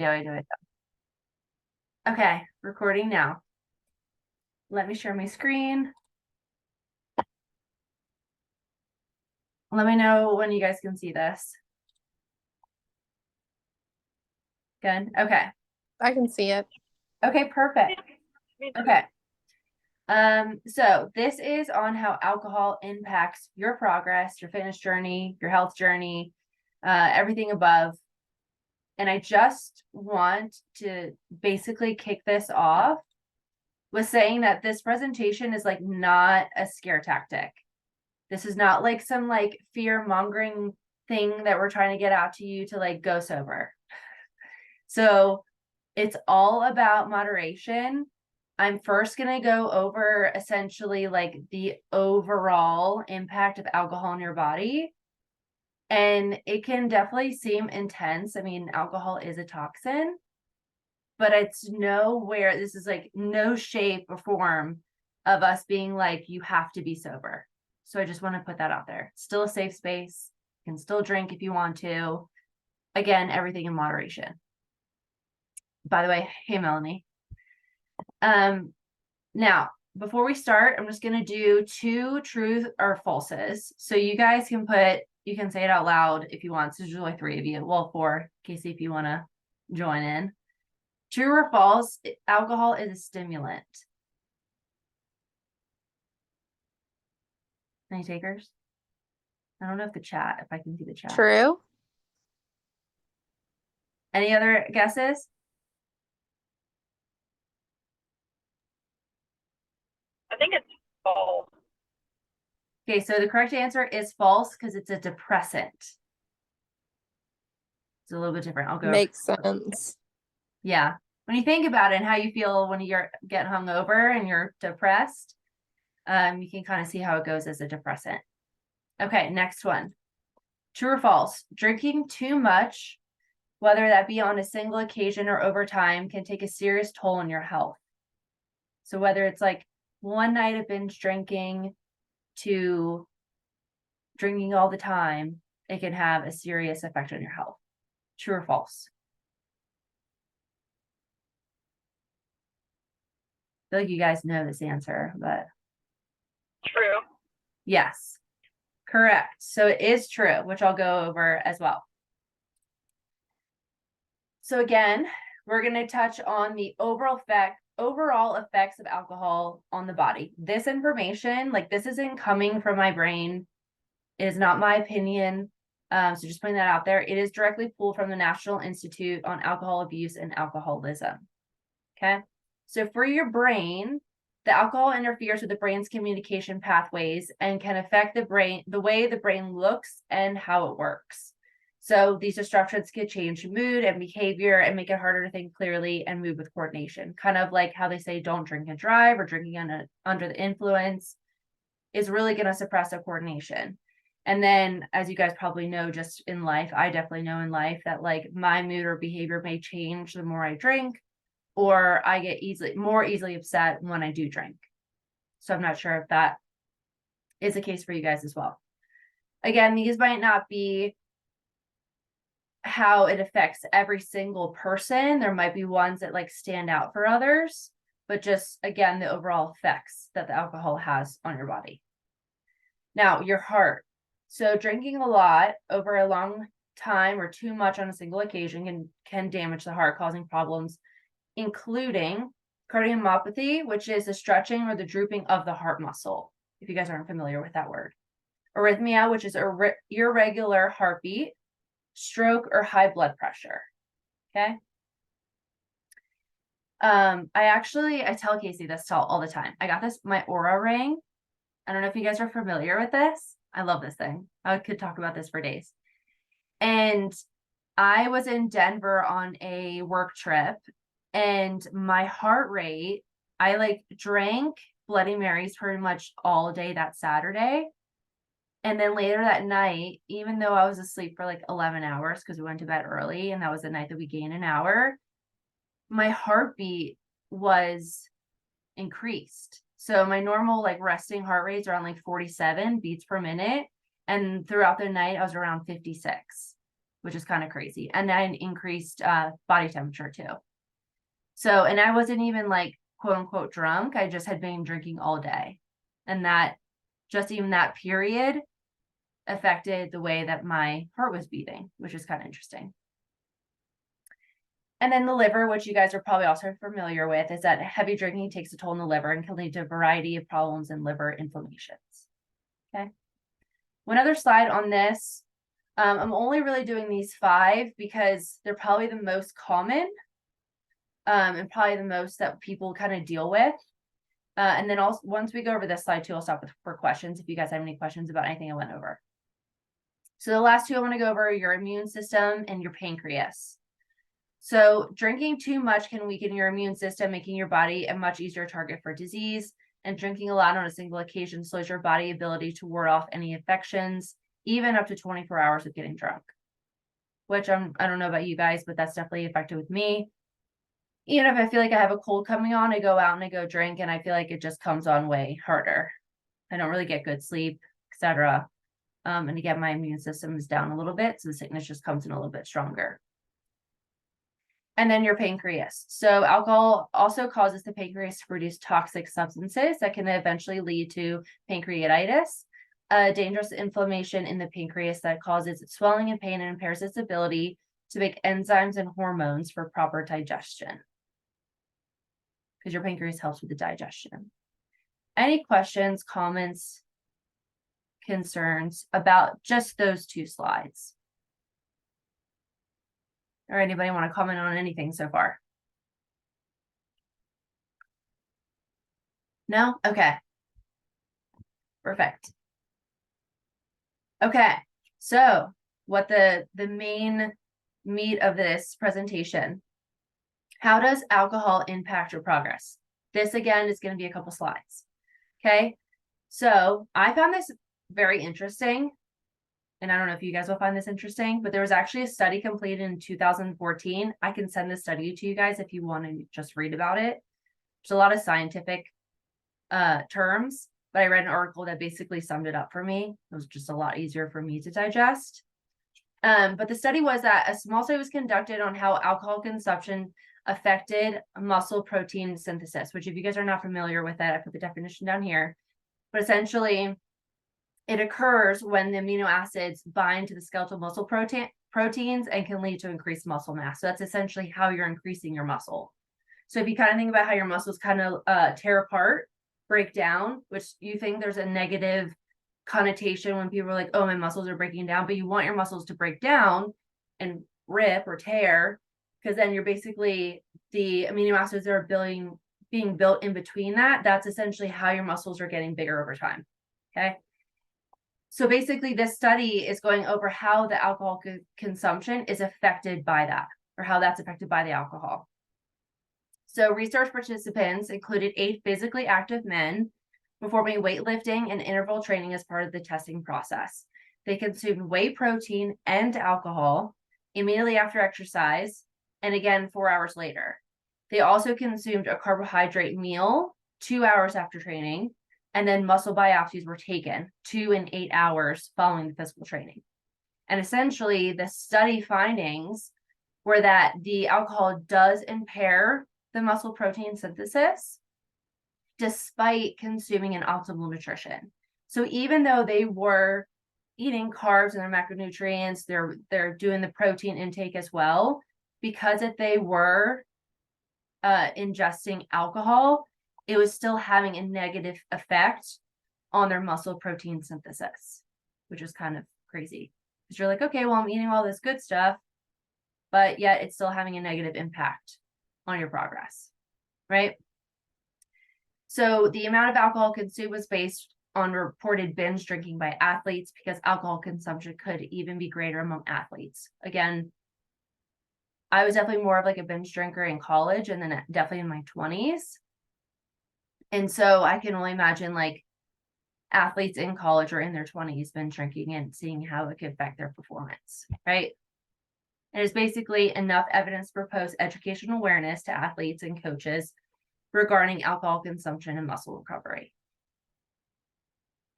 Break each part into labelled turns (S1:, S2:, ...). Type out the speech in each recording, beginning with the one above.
S1: I do. Okay, recording now. Let me share my screen. Let me know when you guys can see this. Good. Okay.
S2: I can see it.
S1: Okay, perfect. Okay. So this is on how alcohol impacts your progress, your fitness journey, your health journey, everything above. And I just want to basically kick this off with saying that this presentation is like not a scare tactic. This is not like some like fear mongering thing that we're trying to get out to you to like go sober. So it's all about moderation. I'm first going to go over essentially like the overall impact of alcohol in your body. And it can definitely seem intense. I mean, alcohol is a toxin, but it's nowhere, this is like no shape or form of us being like, you have to be sober. So I just want to put that out there. It's still a safe space. You can still drink if you want to. Again, everything in moderation. By the way, hey, Melanie. Now, before we start, I'm just going to do 2 truth or falses. So you guys can you can say it out loud if you want. So there's only 3 of you. Well, 4, Casey, if you want to join in. True or false, alcohol is a stimulant. Any takers? I don't know if I can see the chat.
S2: True.
S1: Any other guesses?
S3: I think it's false.
S1: Okay, so the correct answer is false because it's a depressant. It's a little bit different. I'll go.
S2: Makes sense.
S1: Yeah. When you think about it and how you feel when you get hungover and you're depressed, you can kind of see how it goes as a depressant. Okay, next one. True or false? Drinking too much, whether that be on a single occasion or over time, can take a serious toll on your health. So whether it's like one night of binge drinking to drinking all the time, it can have a serious effect on your health. True or false? I feel like you guys know this answer, but
S3: True.
S1: yes, correct. So it is true, which I'll go over as well. So again, we're going to touch on the overall effects of alcohol on the body. This information, like this isn't coming from my brain. It is not my opinion. So just putting that out there. It is directly pulled from the National Institute on Alcohol Abuse and Alcoholism. Okay. So for your brain, the alcohol interferes with the brain's communication pathways and can affect the way the brain looks and how it works. So these disruptions can change mood and behavior and make it harder to think clearly and move with coordination. Kind of like how they say don't drink and drive, or drinking under the influence is really going to suppress our coordination. And then, as you guys probably know, just in life, I definitely know in life that like my mood or behavior may change the more I drink, or I get more easily upset when I do drink. So I'm not sure if that is the case for you guys as well. Again, these might not be how it affects every single person. There might be ones that like stand out for others, but just again, the overall effects that the alcohol has on your body. Now, your heart. So drinking a lot over a long time or too much on a single occasion can damage the heart, causing problems including cardiomyopathy, which is the stretching or the drooping of the heart muscle, if you guys aren't familiar with that word. Arrhythmia, which is irregular heartbeat, stroke, or high blood pressure. Okay. I tell Casey this all the time. I got my Oura ring. I don't know if you guys are familiar with this. I love this thing. I could talk about this for days. And I was in Denver on a work trip, and my heart rate, I like drank Bloody Marys pretty much all day that Saturday. And then later that night, even though I was asleep for like 11 hours because we went to bed early and that was the night that we gained an hour, my heartbeat was increased. So my normal like resting heart rates around like 47 beats per minute. And throughout the night, I was around 56. which is kind of crazy. And then increased body temperature too. So, and I wasn't even like quote unquote drunk. I just had been drinking all day. And that just even that period affected the way that my heart was beating, which is kind of interesting. And then the liver, which you guys are probably also familiar with, is that heavy drinking takes a toll on the liver and can lead to a variety of problems in liver inflammations. Okay. One other slide on this. I'm only really doing these 5 because they're probably the most common and probably the most that people kind of deal with. And then also once we go over this slide too, I'll stop for questions if you guys have any questions about anything I went over. So the last 2 I want to go over are your immune system and your pancreas. So drinking too much can weaken your immune system, making your body a much easier target for disease. And drinking a lot on a single occasion slows your body ability to ward off any infections, even up to 24 hours of getting drunk. Which I don't know about you guys, but that's definitely affected with me. Even if I feel like I have a cold coming on, I go out and I go drink, and I feel like it just comes on way harder. I don't really get good sleep, etc. And again, my immune system is down a little bit, so the sickness just comes in a little bit stronger. And then your pancreas. So alcohol also causes the pancreas to produce toxic substances that can eventually lead to pancreatitis, a dangerous inflammation in the pancreas that causes swelling and pain and impairs its ability to make enzymes and hormones for proper digestion. Because your pancreas helps with the digestion. Any questions, comments, concerns about just those 2 slides? Or anybody want to comment on anything so far? No? Okay. Perfect. Okay. So what the main meat of this presentation, how does alcohol impact your progress? This again is going to be a couple slides. Okay. So I found this very interesting. And I don't know if you guys will find this interesting, but there was actually a study completed in 2014. I can send this study to you guys if you want to just read about it. There's a lot of scientific terms, but I read an article that basically summed it up for me. It was just a lot easier for me to digest. But the study was that a small study was conducted on how alcohol consumption affected muscle protein synthesis, which if you guys are not familiar with that, I put the definition down here. But essentially, it occurs when the amino acids bind to the skeletal muscle proteins and can lead to increased muscle mass. So that's essentially how you're increasing your muscle. So if you kind of think about how your muscles kind of tear apart, break down, which you think there's a negative connotation when people are like, oh, my muscles are breaking down, but you want your muscles to break down and rip or tear, because then you're basically the amino acids that are being built in between that. That's essentially how your muscles are getting bigger over time. Okay. So basically this study is going over how the alcohol consumption is affected by that, or how that's affected by the alcohol. So research participants included 8 physically active men performing weightlifting and interval training as part of the testing process. They consumed whey protein and alcohol immediately after exercise, and again 4 hours later. They also consumed a carbohydrate meal 2 hours after training, and then muscle biopsies were taken 2 and 8 hours following the physical training. And essentially, the study findings were that the alcohol does impair the muscle protein synthesis despite consuming an optimal nutrition. So even though they were eating carbs and their macronutrients, they're doing the protein intake as well, because if they were ingesting alcohol, it was still having a negative effect on their muscle protein synthesis, which is kind of crazy. Because you're like, okay, well, I'm eating all this good stuff, but yet it's still having a negative impact on your progress, right? So the amount of alcohol consumed was based on reported binge drinking by athletes, because alcohol consumption could even be greater among athletes. Again, I was definitely more of like a binge drinker in college, and then definitely in my 20s. And so I can only imagine like athletes in college or in their 20s binge drinking and seeing how it could affect their performance, right? And it's basically enough evidence to propose educational awareness to athletes and coaches regarding alcohol consumption and muscle recovery.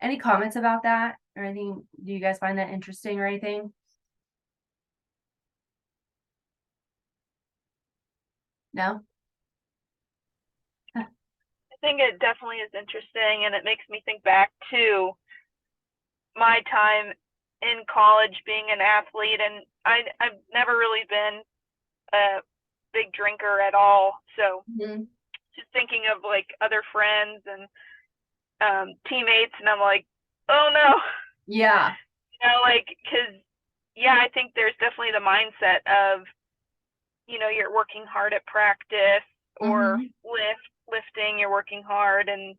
S1: Any comments about that or anything? Do you guys find that interesting or anything? No?
S3: I think it definitely is interesting, and it makes me think back to my time in college being an athlete, and I've never really been a big drinker at all. So
S1: Mhm.
S3: just thinking of like other friends and teammates, and I'm like, oh no,
S1: Yeah.
S3: like, because yeah, I think there's definitely the mindset of, you're working hard at practice or
S1: Mhm.
S3: lifting, you're working hard, and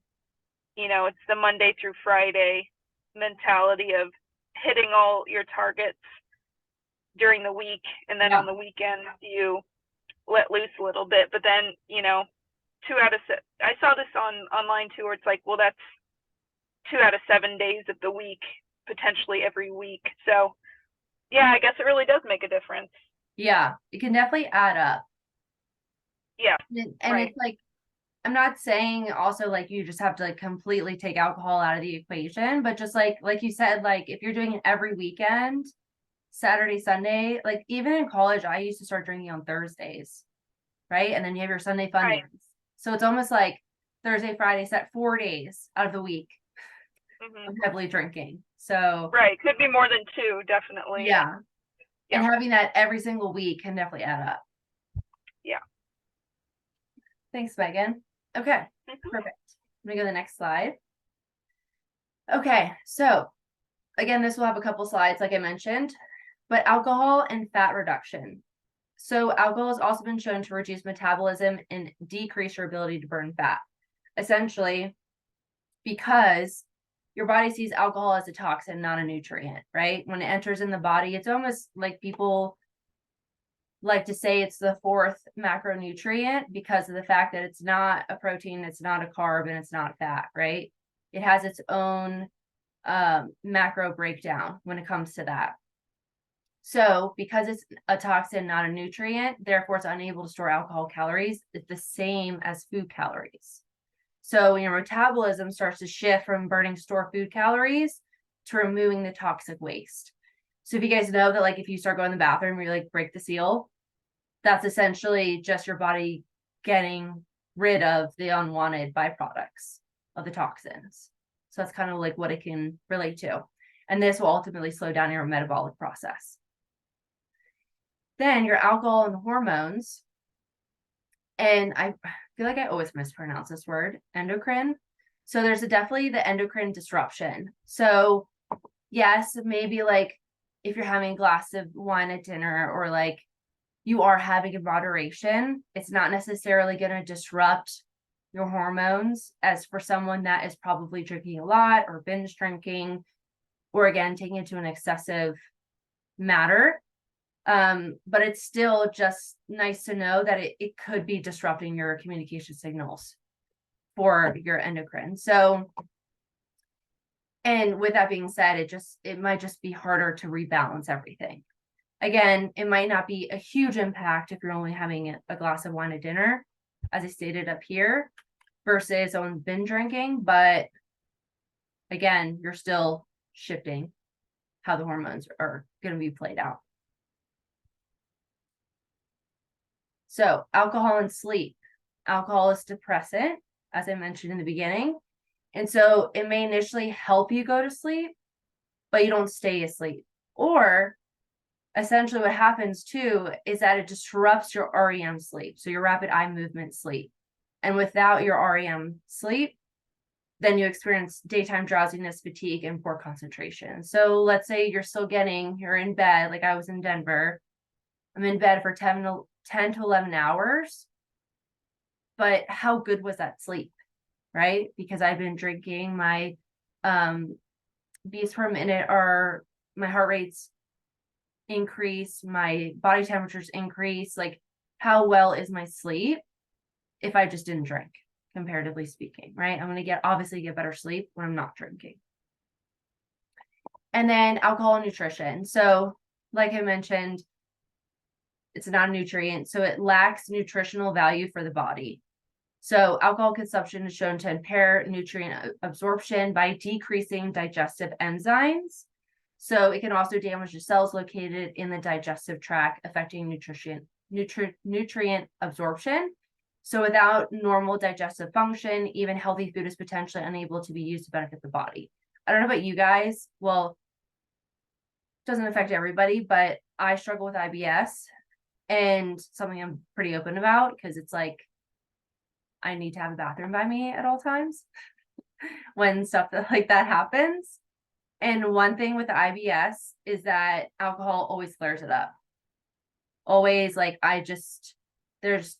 S3: it's the Monday through Friday mentality of hitting all your targets during the week, and then
S1: Yeah.
S3: on the weekends you let loose a little bit. But then, 2 out of 7, I saw this online too, where it's like, well, that's 2 out of 7 days of the week, potentially every week. So yeah, I guess it really does make a difference.
S1: Yeah. It can definitely add up.
S3: Yeah.
S1: And
S3: Right.
S1: it's like, I'm not saying also like you just have to like completely take alcohol out of the equation, but just like you said, like if you're doing it every weekend, Saturday, Sunday, like even in college, I used to start drinking on Thursdays, right? And then you have your Sunday fun
S3: Right.
S1: days. So it's almost like Thursday, Friday, set 4 days out of the week
S3: Hmm.
S1: of heavily drinking. So
S3: Right. Could be more than 2, definitely.
S1: yeah. And
S3: Yeah.
S1: having that every single week can definitely add up.
S3: Yeah.
S1: Thanks, Megan. Okay,
S3: Mhm.
S1: perfect. Let me go to the next slide. Okay, so again, this will have a couple slides, like I mentioned, but alcohol and fat reduction. So alcohol has also been shown to reduce metabolism and decrease your ability to burn fat. Essentially, because your body sees alcohol as a toxin, not a nutrient, right? When it enters in the body, it's almost like people like to say it's the fourth macronutrient because of the fact that it's not a protein, it's not a carb, and it's not fat, right? It has its own macro breakdown when it comes to that. So because it's a toxin, not a nutrient, therefore it's unable to store alcohol calories. It's the same as food calories. So when your metabolism starts to shift from burning stored food calories to removing the toxic waste. So if you guys know that like if you start going to the bathroom, you like break the seal, that's essentially just your body getting rid of the unwanted byproducts of the toxins. So that's kind of like what it can relate to. And this will ultimately slow down your metabolic process. Then your alcohol and hormones. And I feel like I always mispronounce this word, endocrine. So there's definitely the endocrine disruption. So yes, maybe like if you're having a glass of wine at dinner or like you are having in moderation, it's not necessarily going to disrupt your hormones as for someone that is probably drinking a lot or binge drinking, or again, taking it to an excessive matter. But it's still just nice to know that it could be disrupting your communication signals for your endocrine. So, and with that being said, it might just be harder to rebalance everything. Again, it might not be a huge impact if you're only having a glass of wine at dinner, as I stated up here, versus on binge drinking. But again, you're still shifting how the hormones are going to be played out. So alcohol and sleep. Alcohol is depressant, as I mentioned in the beginning. And so it may initially help you go to sleep, but you don't stay asleep. Or essentially what happens too is that it disrupts your REM sleep, so your rapid eye movement sleep. And without your REM sleep, then you experience daytime drowsiness, fatigue, and poor concentration. So let's say you're in bed, like I was in Denver. I'm in bed for 10 to 11 hours. But how good was that sleep, right? Because I've been drinking, my beats per minute are, my heart rate's increase, my body temperature's increase. Like, how well is my sleep if I just didn't drink, comparatively speaking, right? I'm going to obviously get better sleep when I'm not drinking. And then alcohol and nutrition. So like I mentioned, it's not a nutrient, so it lacks nutritional value for the body. So alcohol consumption is shown to impair nutrient absorption by decreasing digestive enzymes. So it can also damage the cells located in the digestive tract, affecting nutrient absorption. So without normal digestive function, even healthy food is potentially unable to be used to benefit the body. I don't know about you guys. Well, doesn't affect everybody, but I struggle with IBS, and something I'm pretty open about because it's like I need to have a bathroom by me at all times when stuff like that happens. And one thing with the IBS is that alcohol always flares it up. Always, like,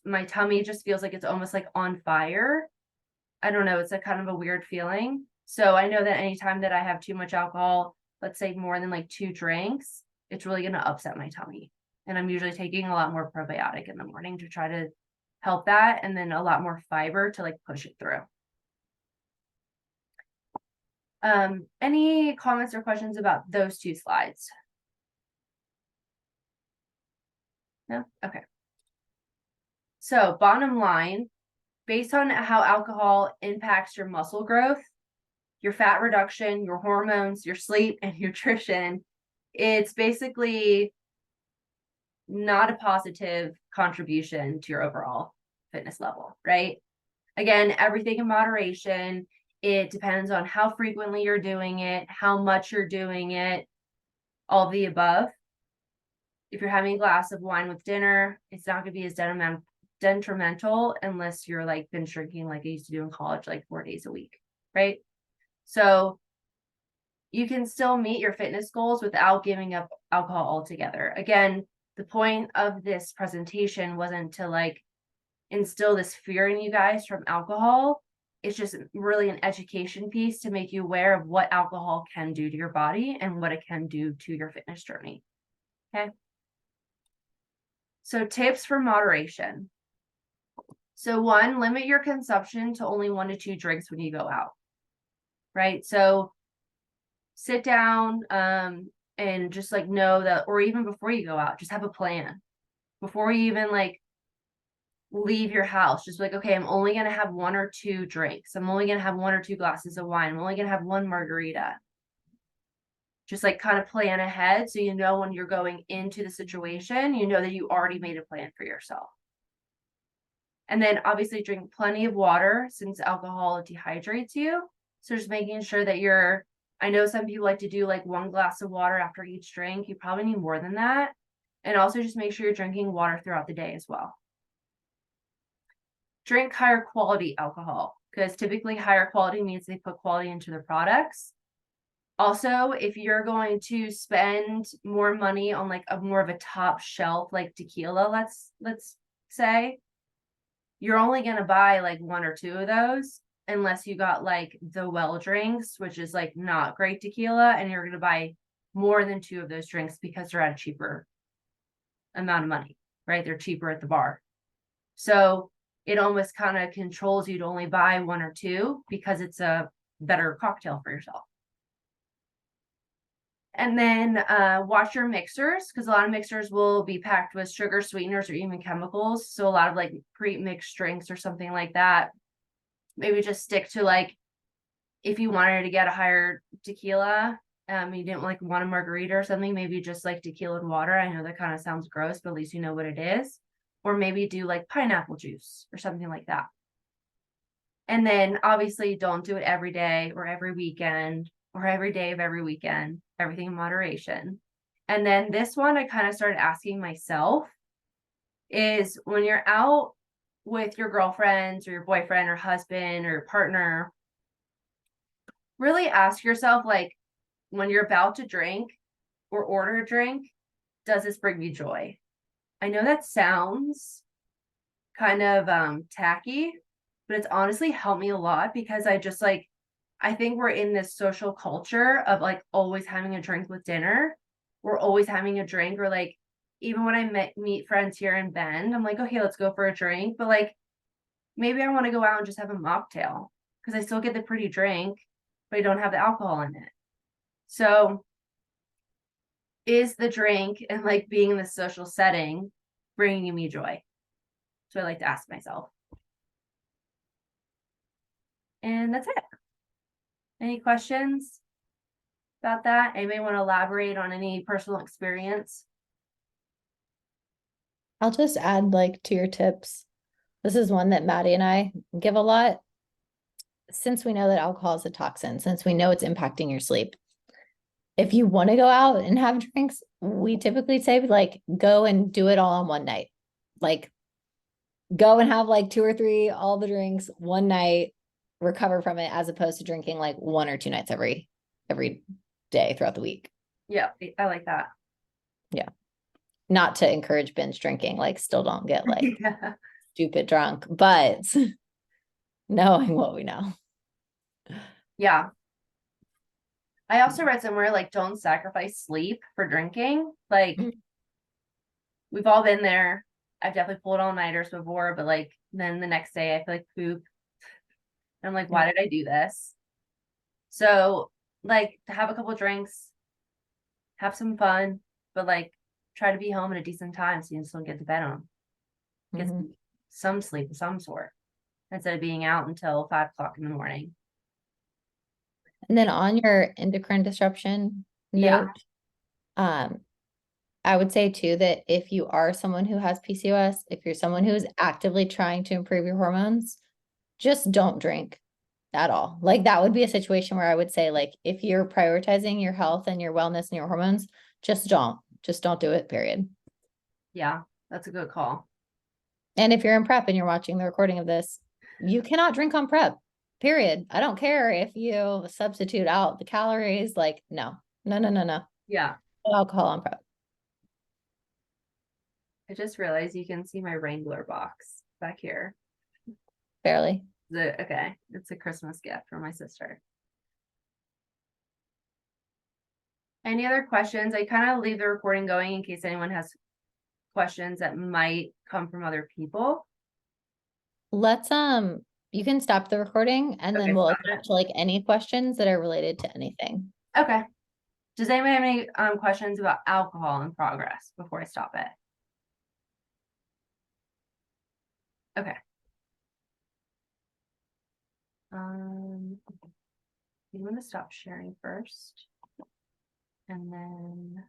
S1: my tummy just feels like it's almost like on fire. I don't know, it's a kind of a weird feeling. So I know that anytime that I have too much alcohol, let's say more than like 2 drinks, it's really going to upset my tummy. And I'm usually taking a lot more probiotic in the morning to try to help that, and then a lot more fiber to like push it through. Any comments or questions about those 2 slides? No? Okay. So bottom line, based on how alcohol impacts your muscle growth, your fat reduction, your hormones, your sleep, and nutrition, it's basically not a positive contribution to your overall fitness level, right? Again, everything in moderation. It depends on how frequently you're doing it, how much you're doing it, all of the above. If you're having a glass of wine with dinner, it's not going to be as detrimental unless you're like binge drinking like I used to do in college, like 4 days a week, right? So you can still meet your fitness goals without giving up alcohol altogether. Again, the point of this presentation wasn't to like instill this fear in you guys from alcohol. It's just really an education piece to make you aware of what alcohol can do to your body and what it can do to your fitness journey. Okay. So tips for moderation. So 1, limit your consumption to only 1 to 2 drinks when you go out, right? So sit down and just like know that, or even before you go out, just have a plan. Before you even like leave your house, just like, okay, I'm only going to have 1 or 2 drinks. I'm only going to have 1 or 2 glasses of wine. I'm only going to have 1 margarita. Just like kind of plan ahead so you know when you're going into the situation, you know that you already made a plan for yourself. And then obviously drink plenty of water since alcohol dehydrates you. So just making sure that I know some people like to do like 1 glass of water after each drink. You probably need more than that. And also just make sure you're drinking water throughout the day as well. Drink higher quality alcohol, because typically higher quality means they put quality into their products. Also, if you're going to spend more money on like more of a top shelf, like tequila, let's say, you're only going to buy like 1 or 2 of those unless you got like the well drinks, which is like not great tequila, and you're going to buy more than 2 of those drinks because they're at a cheaper amount of money, right? They're cheaper at the bar. So it almost kind of controls you to only buy 1 or 2 because it's a better cocktail for yourself. And then watch your mixers, because a lot of mixers will be packed with sugar, sweeteners, or even chemicals. So a lot of like pre-mixed drinks or something like that. Maybe just stick to like, if you wanted to get a higher tequila, you didn't like want a margarita or something, maybe just like tequila and water. I know that kind of sounds gross, but at least you know what it is. Or maybe do like pineapple juice or something like that. And then obviously don't do it every day or every weekend or every day of every weekend, everything in moderation. And then this one I kind of started asking myself is when you're out with your girlfriends or your boyfriend or husband or partner, really ask yourself, like, when you're about to drink or order a drink, does this bring me joy? I know that sounds kind of tacky, but it's honestly helped me a lot because I think we're in this social culture of like always having a drink with dinner. We're always having a drink, or like even when I meet friends here in Bend, I'm like, okay, let's go for a drink. But like maybe I want to go out and just have a mocktail because I still get the pretty drink, but I don't have the alcohol in it. So is the drink and like being in the social setting bringing me joy? So I like to ask myself. And that's it. Any questions about that? Anybody want to elaborate on any personal experience?
S4: I'll just add like to your tips. This is one that Maddie and I give a lot. Since we know that alcohol is a toxin, since we know it's impacting your sleep, if you want to go out and have drinks, we typically say like go and do it all on one night. Like go and have like 2 or 3, all the drinks one night, recover from it, as opposed to drinking like 1 or 2 nights every day throughout the week.
S1: Yeah, I like that.
S4: Not to encourage binge drinking, like still don't get like stupid drunk, but knowing what we know.
S1: Yeah. I also read somewhere like don't sacrifice sleep for drinking. Like
S4: Mhm.
S1: we've all been there. I've definitely pulled all-nighters before, but like then the next day I feel like poop. I'm like, why did I do this? So like to have a couple drinks, have some fun, but like try to be home at a decent time so you can still get to bed on. Get
S4: Mhm.
S1: some sleep of some sort instead of being out until 5 o'clock in the morning.
S4: And then on your endocrine disruption
S1: Yeah.
S4: note, I would say too that if you are someone who has PCOS, if you're someone who is actively trying to improve your hormones, just don't drink at all. Like that would be a situation where I would say, like, if you're prioritizing your health and your wellness and your hormones, just don't do it, period.
S1: Yeah, that's a good call.
S4: And if you're in prep and you're watching the recording of this, you cannot drink on prep, period. I don't care if you substitute out the calories, like, no.
S1: Yeah.
S4: No alcohol on prep.
S1: I just realized you can see my Wrangler box back here.
S4: Barely.
S1: Okay, it's a Christmas gift for my sister. Any other questions? I kind of leave the recording going in case anyone has questions that might come from other people.
S4: Let's you can stop the recording and
S1: Okay,
S4: then we'll
S1: stop it.
S4: attach like any questions that are related to anything.
S1: Okay. Does anyone have any questions about alcohol in progress before I stop it? Okay. You want to stop sharing first, and then